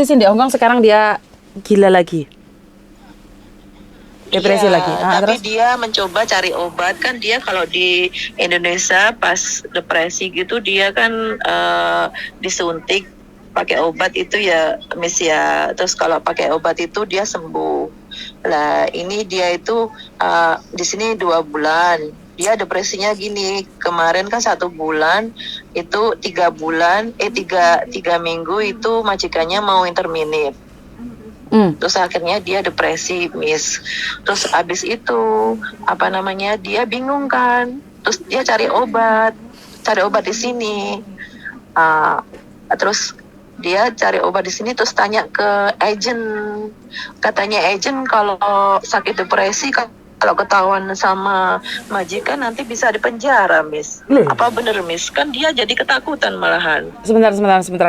di Hong Kong sekarang dia gila lagi. Depresi lagi. Tapi Terus? dia mencoba cari obat kan. Dia kalau di Indonesia pas depresi gitu dia kan disuntik pakai obat itu ya Miss ya. Terus kalau pakai obat itu dia sembuh. Lah ini dia itu di sini 2 bulan. Dia depresinya gini, kemarin kan 1 bulan, itu 3 bulan, 3 minggu itu majikannya mau interminate. Terus akhirnya dia depresi, Miss. Terus abis itu dia bingung kan. Terus dia cari obat di sini. Terus dia cari obat di sini, terus tanya ke agent. Katanya agent kalau sakit depresi kalau ketahuan sama majikan nanti bisa dipenjara, Miss. Apa bener, Miss? Kan dia jadi ketakutan malahan. Sebentar.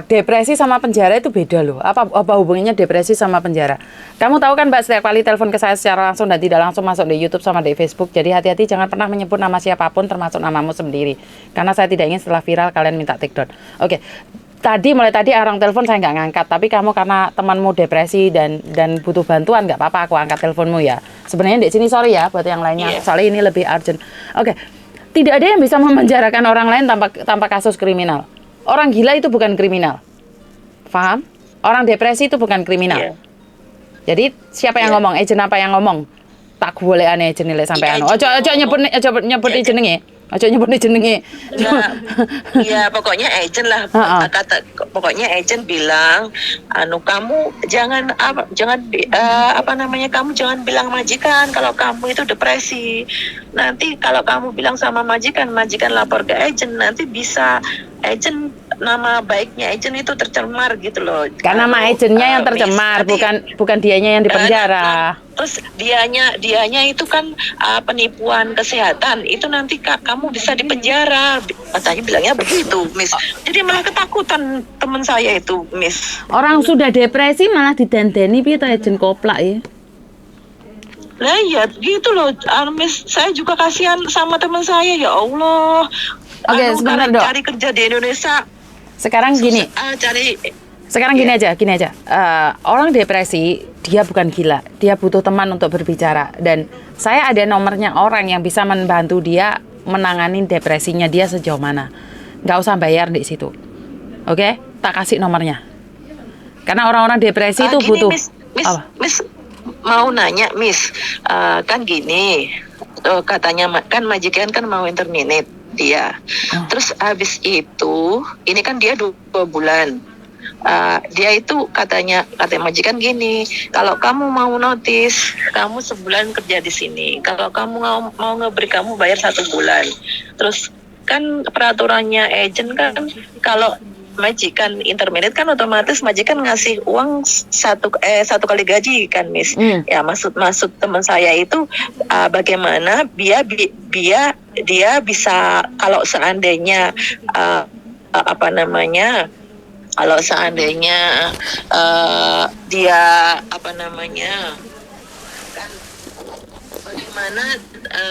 Depresi sama penjara itu beda loh. Apa hubungannya depresi sama penjara? Kamu tahu kan Mbak, setiap kali telepon ke saya secara langsung dan tidak langsung masuk di YouTube sama di Facebook. Jadi hati-hati, jangan pernah menyebut nama siapapun termasuk namamu sendiri. Karena saya tidak ingin setelah viral kalian minta take down. Oke. Mulai tadi orang telepon saya nggak ngangkat, tapi kamu karena temanmu depresi dan butuh bantuan, nggak apa-apa aku angkat teleponmu ya. Sebenarnya di sini sorry ya buat yang lainnya, soalnya ini lebih urgent. Oke. Tidak ada yang bisa memenjarakan orang lain tanpa kasus kriminal. Orang gila itu bukan kriminal. Paham? Orang depresi itu bukan kriminal. Jadi siapa yang ngomong? Agent apa yang ngomong? Tak boleh aneh agent nilai sampai anu. Ojo nyebut jenenge. Ojo nyebut jenenge. Iya, pokoknya agent lah. Pokoknya agent bilang, kamu kamu jangan bilang majikan kalau kamu itu depresi. Nanti kalau kamu bilang sama majikan lapor ke agent, nanti bisa agent, nama baiknya agent itu tercemar gitu loh. Karena nama agentnya yang tercemar, bukan dianya yang dipenjara. Terus dianya itu kan penipuan kesehatan, itu nanti kamu bisa dipenjara. Katanya bilangnya begitu, Miss. Jadi malah ketakutan teman saya itu, Miss. Orang sudah depresi malah didandani piye to agent koplak ya. Lah ya gitu loh, Miss. Saya juga kasihan sama teman saya, ya Allah. Oke, sebentar dok. Cari kerja di Indonesia. Sekarang gini. Gini aja. Orang depresi dia bukan gila, dia butuh teman untuk berbicara. Dan saya ada nomornya orang yang bisa membantu dia menangani depresinya dia sejauh mana. Nggak usah bayar di situ. Oke, tak kasih nomornya. Karena orang-orang depresi itu butuh. Miss, mau nanya, Miss, kan gini, katanya kan majikan kan mau interminate dia. Terus habis itu, ini kan dia 2 bulan. Dia itu katanya majikan gini, kalau kamu mau notis, kamu sebulan kerja di sini. Kalau kamu mau ngeberi, kamu bayar 1 bulan. Terus kan peraturannya agent kan kalau majikan interminate kan otomatis majikan ngasih uang satu kali gaji kan, Miss. Ya maksud teman saya itu bagaimana dia bisa kalau seandainya kalau seandainya dia bagaimana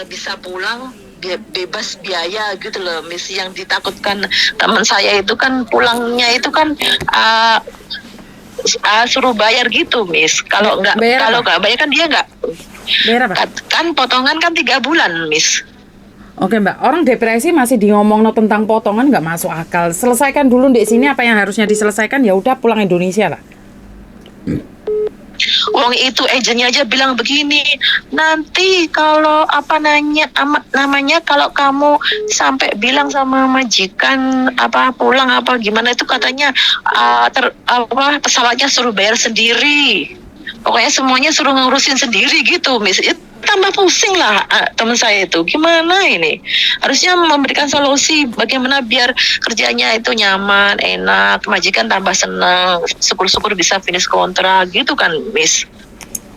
bisa pulang bebas biaya gitu loh, Miss. Yang ditakutkan teman saya itu kan pulangnya itu kan suruh bayar gitu, Miss. Kalau nggak bayar kan dia nggak bayar apa? Kan potongan kan 3 bulan, Miss. Oke Mbak, orang depresi masih ngomong tentang potongan nggak masuk akal. Selesaikan dulu di sini apa yang harusnya diselesaikan, ya udah pulang Indonesia lah. Uang itu agennya aja bilang begini, nanti kalau kalau kamu sampai bilang sama majikan pulang gimana itu katanya pesawatnya suruh bayar sendiri. Pokoknya semuanya suruh ngurusin sendiri gitu, Miss. Tambah pusing lah teman saya itu. Gimana ini? Harusnya memberikan solusi bagaimana biar kerjanya itu nyaman, enak, majikan tambah senang, syukur-syukur bisa finish kontrak gitu kan, Miss.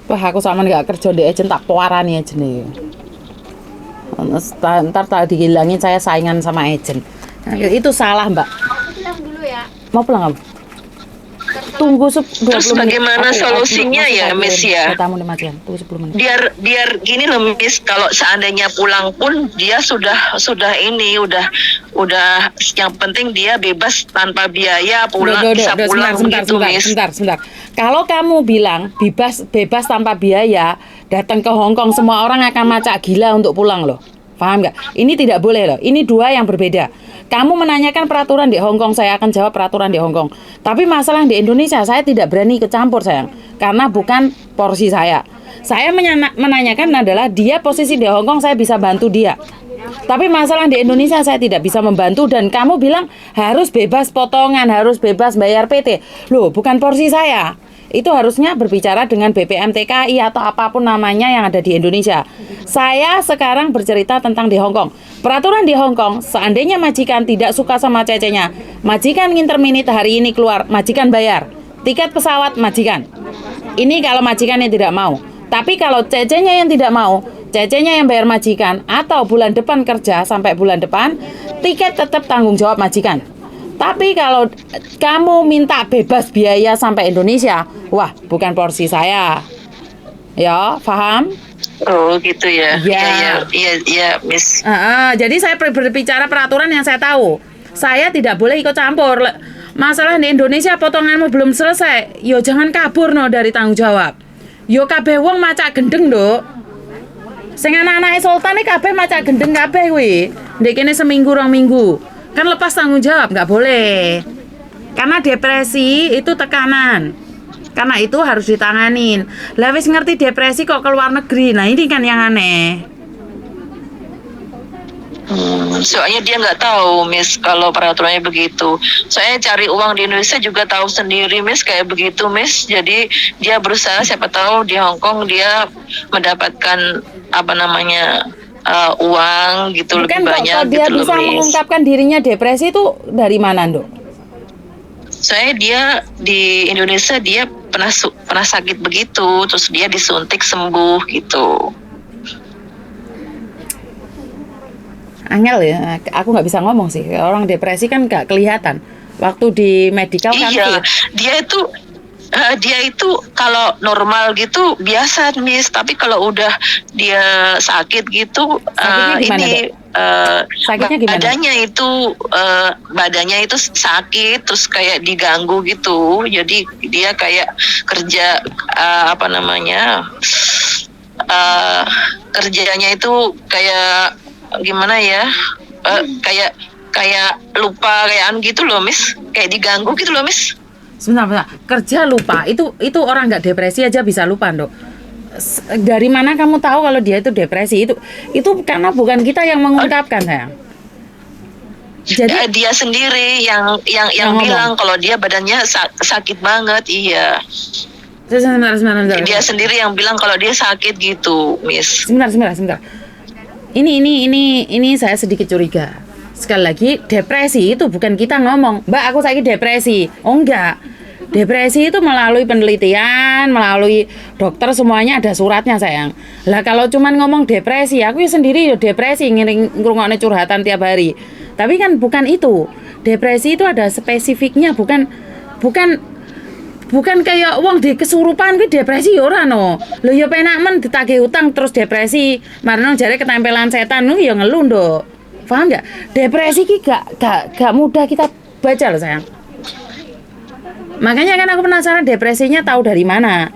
Wah, aku sama nggak kerja di agent tak puarani aja nih. Ntar tak dihilangin saya saingan sama agent. Itu salah Mbak. Aku pulang dulu ya. Mau pulang kamu? Tunggu 20 menit. Terus bagaimana solusinya ya, Miss ya? Tunggu 10 menit. Biar gini loh, Miss, kalau seandainya pulang pun dia sudah udah yang penting dia bebas tanpa biaya pulang, bisa pulang gitu, Miss. Sebentar. Kalau kamu bilang bebas tanpa biaya, datang ke Hong Kong semua orang akan macak gila untuk pulang loh. Paham nggak? Ini tidak boleh loh. Ini dua yang berbeda. Kamu menanyakan peraturan di Hong Kong, saya akan jawab peraturan di Hong Kong. Tapi masalah di Indonesia, saya tidak berani ikut campur sayang, karena bukan porsi saya. Saya menanyakan adalah dia posisi di Hong Kong, saya bisa bantu dia. Tapi masalah di Indonesia saya tidak bisa membantu, dan kamu bilang harus bebas potongan, harus bebas bayar PT. Loh, bukan porsi saya. Itu harusnya berbicara dengan BPM TKI atau apapun namanya yang ada di Indonesia. Saya sekarang bercerita tentang di Hong Kong. Peraturan di Hong Kong, seandainya majikan tidak suka sama cecenya, majikan nginterminit hari ini keluar, majikan bayar. Tiket pesawat majikan. Ini kalau majikan yang tidak mau. Tapi kalau cecenya yang tidak mau, cecenya yang bayar majikan, atau bulan depan kerja sampai bulan depan, tiket tetap tanggung jawab majikan. Tapi kalau kamu minta bebas biaya sampai Indonesia, wah, bukan porsi saya. Ya, paham? Oh, gitu ya. Iya, Miss. Jadi saya berbicara peraturan yang saya tahu. Saya tidak boleh ikut campur. Masalah di Indonesia potonganmu belum selesai, yo jangan kabur no dari tanggung jawab. Yo kabeh wong macak gendeng, Nduk. Sing anak-anake Sultan iki kabeh macak gendeng kabeh kuwi. Ndek kene seminggu 2 minggu. Kan lepas tanggung jawab, nggak boleh. Karena depresi itu tekanan. Karena itu harus ditanganin. Lah wis ngerti depresi kok ke luar negeri. Nah, ini kan yang aneh. Soalnya dia nggak tahu, Miss, kalau peraturannya begitu. Soalnya cari uang di Indonesia juga tahu sendiri, Miss, kayak begitu, Miss. Jadi dia berusaha, siapa tahu di Hong Kong dia mendapatkan uang gitu. Bukan, lebih banyak. Bukan, dia gitu bisa loh, Miss, mengungkapkan dirinya depresi itu dari mana, Nduk? Soalnya dia di Indonesia dia pernah sakit begitu, terus dia disuntik sembuh gitu. Angel ya, aku nggak bisa ngomong sih. Orang depresi kan nggak kelihatan. Waktu di medical kan iya, dia itu kalau normal gitu biasa, Miss. Tapi kalau udah dia sakit gitu, sakitnya gimana, badannya itu sakit, terus kayak diganggu gitu. Jadi dia kayak kerja kerjanya itu kayak gimana ya, kayak lupa kayaan gitu loh, Miss, kayak diganggu gitu loh, Miss. Sebentar, kerja lupa itu orang nggak depresi aja bisa lupa, Dok. Dari mana kamu tahu kalau dia itu depresi? Itu karena bukan kita yang mengungkapkan, sayang. Jadi dia sendiri yang bilang kalau dia badannya sakit banget, iya. Sebentar. Dia sendiri yang bilang kalau dia sakit gitu, Miss. Sebentar. Ini saya sedikit curiga. Sekali lagi, depresi itu bukan kita ngomong, Mbak, aku sakit depresi. Oh enggak. Depresi itu melalui penelitian, melalui dokter, semuanya ada suratnya, sayang. Lah kalau cuman ngomong depresi, aku sendiri depresi, ngrungokne curhatan tiap hari. Tapi kan bukan itu. Depresi itu ada spesifiknya, bukan kayak wong di kesurupan kuwi depresi ya ora no. Lho ya penak men ditagih utang terus depresi. Marno jare ketempelan setan nu ya ngeluh, Nduk. Paham enggak? Depresi ki gak mudah kita baca loh, sayang. Makanya kan aku penasaran depresinya tahu dari mana.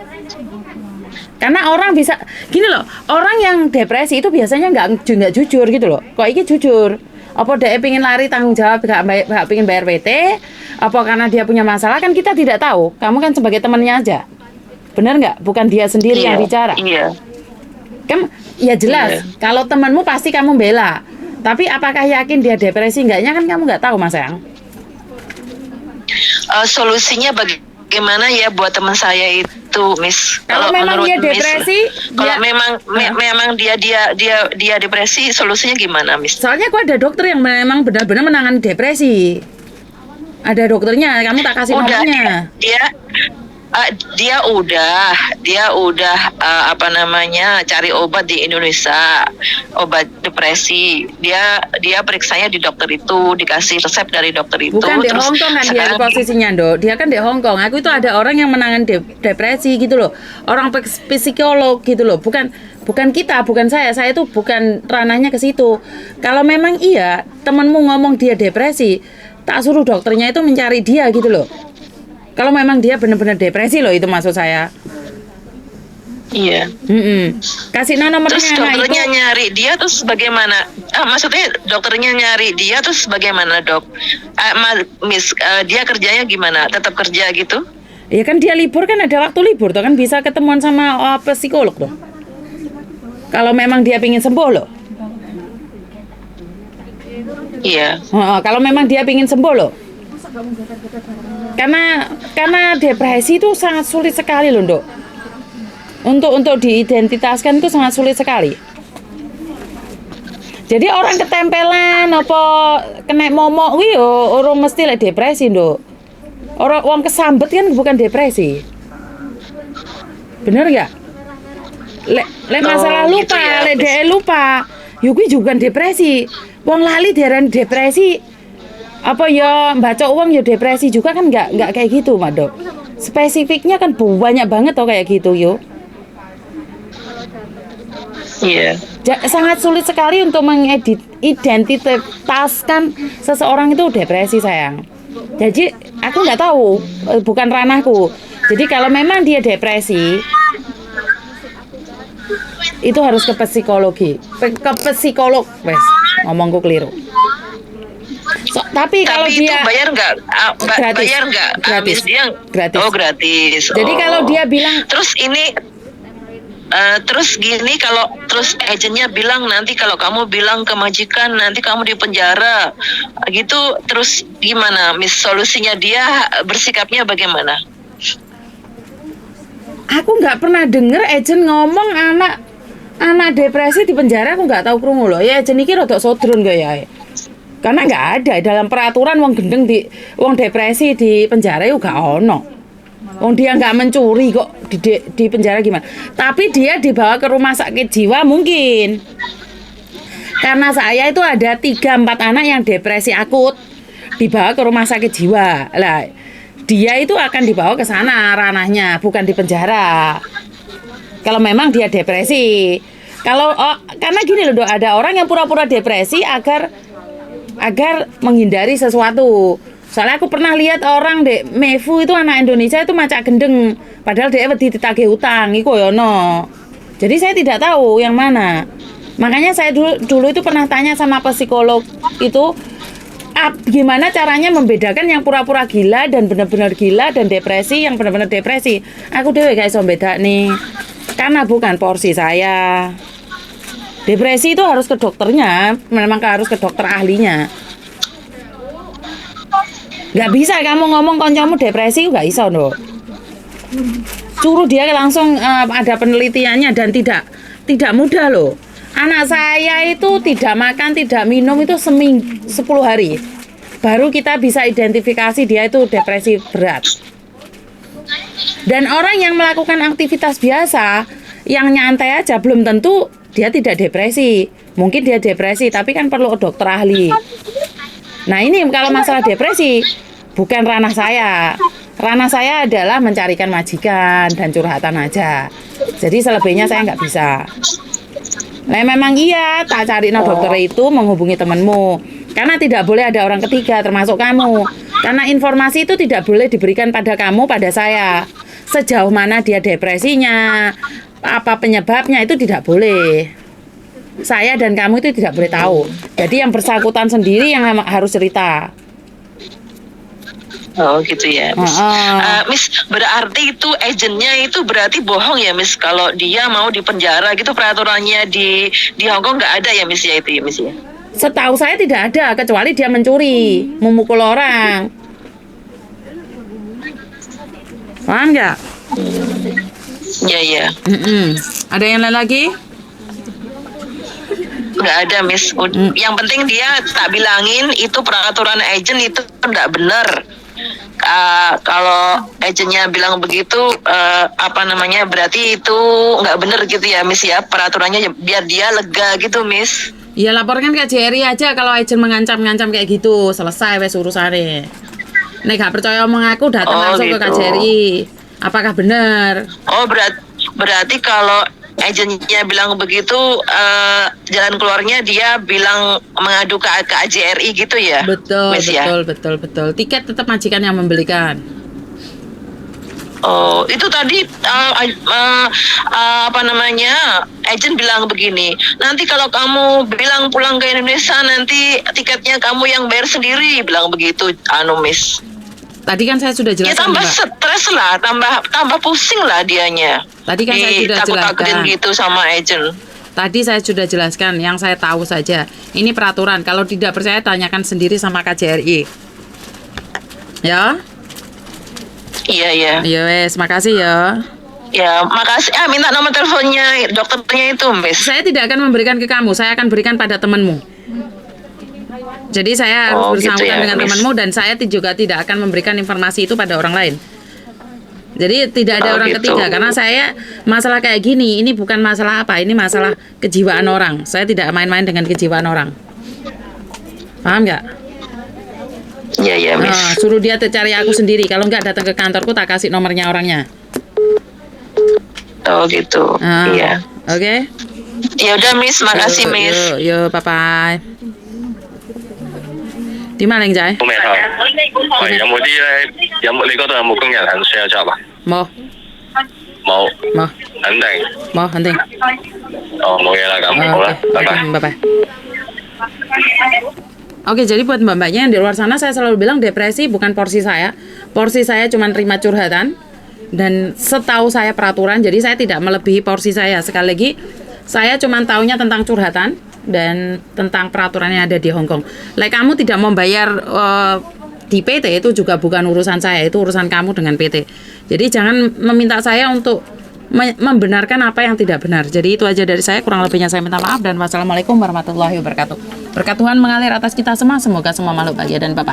Karena orang bisa gini loh, orang yang depresi itu biasanya nggak jujur gitu loh. Kok iki jujur? Apa dia pengen lari tanggung jawab, gak pengen bayar PT? Apa karena dia punya masalah? Kan kita tidak tahu. Kamu kan sebagai temannya aja. Benar nggak? Bukan dia sendiri yang bicara. Iya. Kan ya jelas. Iya. Kalau temanmu pasti kamu bela. Tapi apakah yakin dia depresi enggaknya kan kamu nggak tahu, Mas, sayang. Solusinya bagaimana ya buat teman saya itu, Miss? Kalau memang dia depresi, kalau memang dia depresi, solusinya gimana, Miss? Soalnya aku ada dokter yang memang benar-benar menangani depresi. Ada dokternya, kamu tak kasih nomornya. Dia udah cari obat di Indonesia, obat depresi. Dia periksanya di dokter itu, dikasih resep dari dokter itu. Bukan di Hong Kong kan dia posisinya, Dok. Dia kan di Hong Kong. Aku itu ada orang yang menangani depresi gitu loh. Orang psikolog gitu loh. Bukan Bukan kita, bukan saya itu bukan ranahnya ke situ. Kalau memang iya, temanmu ngomong dia depresi, tak suruh dokternya itu mencari dia gitu loh. Kalau memang dia benar-benar depresi loh, itu maksud saya. Iya. Kasih nomornya Terus anak dokternya itu. nyari dia terus bagaimana? Maksudnya dokternya nyari dia terus bagaimana, Dok? Miss, dia kerjanya gimana? Tetap kerja gitu? Ya kan dia libur, kan ada waktu libur tuh kan, bisa ketemuan sama psikolog tuh. Kalau memang dia pingin sembuh loh. Iya. Kalau memang dia pingin sembuh loh. Karena depresi itu sangat sulit sekali loh, Dok. Untuk diidentitaskan itu sangat sulit sekali. Jadi orang ketempelan apa kena momok kuwi yo orang mesti lek depresi, Nduk. Orang kesambet kan bukan depresi. Bener nggak? Lek masalah gitu lupa, ya, lek dhek lupa, yo kuwi juga depresi. Wong lali diarani depresi. Apa ya baca uang ya depresi juga kan nggak kayak gitu, Mak Dok. Spesifiknya kan banyak banget toh kayak gitu yo. Iya. Sangat sulit sekali untuk mengidentitaskan seseorang itu depresi, sayang. Jadi aku nggak tahu, bukan ranahku. Jadi kalau memang dia depresi, itu harus ke psikologi, ke psikolog, wes. Ngomongku keliru. Tapi kalau itu dia bayar nggak? gratis, Bayar nggak? gratis, Dia gratis. Oh, gratis. Jadi kalau dia bilang, terus ini terus gini, kalau terus agennya bilang nanti kalau kamu bilang ke majikan nanti kamu di penjara gitu, terus gimana, Miss? Solusinya dia bersikapnya bagaimana? aku nggak pernah denger agent ngomong anak depresi di penjara, aku nggak tahu krungu loh. Ya agent iki rodok sodron gak ya? Karena nggak ada dalam peraturan wong gendeng wong depresi di penjara itu gak ono. Wong dia nggak mencuri kok di penjara gimana? Tapi dia dibawa ke rumah sakit jiwa mungkin. Karena saya itu ada 3-4 anak yang depresi akut, dibawa ke rumah sakit jiwa. Lah, dia itu akan dibawa ke sana ranahnya, bukan di penjara. Kalau memang dia depresi. Karena gini loh, Dok, ada orang yang pura-pura depresi agar menghindari sesuatu. Soalnya aku pernah lihat orang dek Mefu itu, anak Indonesia itu macak gendeng, padahal dia wedi ditagih utang iku yono. Jadi saya tidak tahu yang mana. Makanya saya dulu itu pernah tanya sama psikolog itu, gimana caranya membedakan yang pura-pura gila dan benar-benar gila, dan depresi yang benar-benar depresi. Aku dhewe gak iso beda nih. Karena bukan porsi saya. Depresi itu harus ke dokternya, memang harus ke dokter ahlinya. Gak bisa kamu ngomong koncomu depresi, gak bisa, Dok. Suruh dia langsung ada penelitiannya, dan tidak mudah loh. Anak saya itu tidak makan, tidak minum itu 10 hari. Baru kita bisa identifikasi dia itu depresi berat. Dan orang yang melakukan aktivitas biasa, yang nyantai aja, belum tentu dia tidak depresi. Mungkin dia depresi, tapi kan perlu dokter ahli. Nah ini kalau masalah depresi, bukan ranah saya. Ranah saya adalah mencarikan majikan dan curhatan aja. Jadi selebihnya saya nggak bisa. Nah memang iya, tak cari dokter itu menghubungi temanmu. Karena tidak boleh ada orang ketiga termasuk kamu. Karena informasi itu tidak boleh diberikan pada kamu, pada saya. Sejauh mana dia depresinya, apa penyebabnya, itu tidak boleh. Saya dan kamu itu tidak boleh tahu. Jadi yang bersangkutan sendiri yang harus cerita. Oh gitu ya, Miss. Miss, berarti itu agennya itu berarti bohong ya, Miss? Kalau dia mau di penjara gitu, peraturannya di Hong Kong nggak ada ya, Miss, ya itu ya, Miss, ya? Setahu saya tidak ada, kecuali dia mencuri, memukul orang. Paham nggak? Iya. Ada yang lain lagi? Nggak ada, Miss. Yang penting dia tak bilangin itu peraturan agent itu nggak benar. Kalau agennya bilang begitu, berarti itu nggak benar gitu ya, Miss, ya, peraturannya, biar dia lega gitu, Miss. Ya laporkan ke JRI aja kalau agent mengancam-ngancam kayak gitu, selesai wes urusannya. Nek gak percaya omong aku, datang langsung gitu. ke KJRI. Apakah benar? Oh, berarti kalau agennya bilang begitu, jalan keluarnya dia bilang mengadu ke AJRI gitu ya, Betul, Miss ya? betul. Tiket tetap majikan yang membelikan. Oh, itu tadi apa namanya? Agent bilang begini, nanti kalau kamu bilang pulang ke Indonesia nanti tiketnya kamu yang bayar sendiri, bilang begitu, Miss. Tadi kan saya sudah Ya jelaskan, tambah Mbak. stres lah, tambah pusing lah dianya. Tadi kan saya sudah Ditakut-takutin jelaskan. gitu sama agent. Tadi saya sudah jelaskan, yang saya tahu saja. Ini peraturan, kalau tidak percaya tanyakan sendiri sama KJRI. Ya? Iya. Ya wes, makasih ya. Ya, makasih. Minta nomor teleponnya dokternya itu, Miss. Saya tidak akan memberikan ke kamu, saya akan berikan pada temanmu. Jadi saya harus gitu bersangkutan ya, dengan Miss. temanmu dan saya juga tidak akan memberikan informasi itu pada orang lain. Jadi tidak ada orang gitu. ketiga karena saya masalah kayak gini ini bukan masalah apa, ini masalah kejiwaan orang. Saya tidak main-main dengan kejiwaan orang. Paham nggak? Iya, Miss. Nah, suruh dia cari aku sendiri. Kalau nggak datang ke kantorku tak kasih nomornya orangnya. Oh gitu. Nah, Iya. Oke. Ya udah, Miss. Makasih, Miss. Yuk, bye bye. Di mana yang Jai? 好未頭，係有冇啲咧？你嗰度有冇工人肯 share job 啊？ Mau, 冇， mau, 肯定。 mau, penting. 哦，冇嘢啦咁，好啦，拜拜。 Bye bye. Oke, jadi buat mbak-mbaknya yang di luar sana saya selalu bilang depresi bukan porsi saya. Porsi saya cuma terima curhatan dan setahu saya peraturan, jadi saya tidak melebihi porsi saya. Sekali lagi, saya cuma taunya tentang curhatan dan tentang peraturan yang ada di Hong Kong. Kamu tidak membayar di PT itu juga bukan urusan saya, itu urusan kamu dengan PT. Jadi jangan meminta saya untuk membenarkan apa yang tidak benar. Jadi itu aja dari saya, kurang lebihnya saya minta maaf dan wassalamualaikum warahmatullahi wabarakatuh. Berkat Tuhan mengalir atas kita semua, semoga semua makhluk bahagia dan Bapak.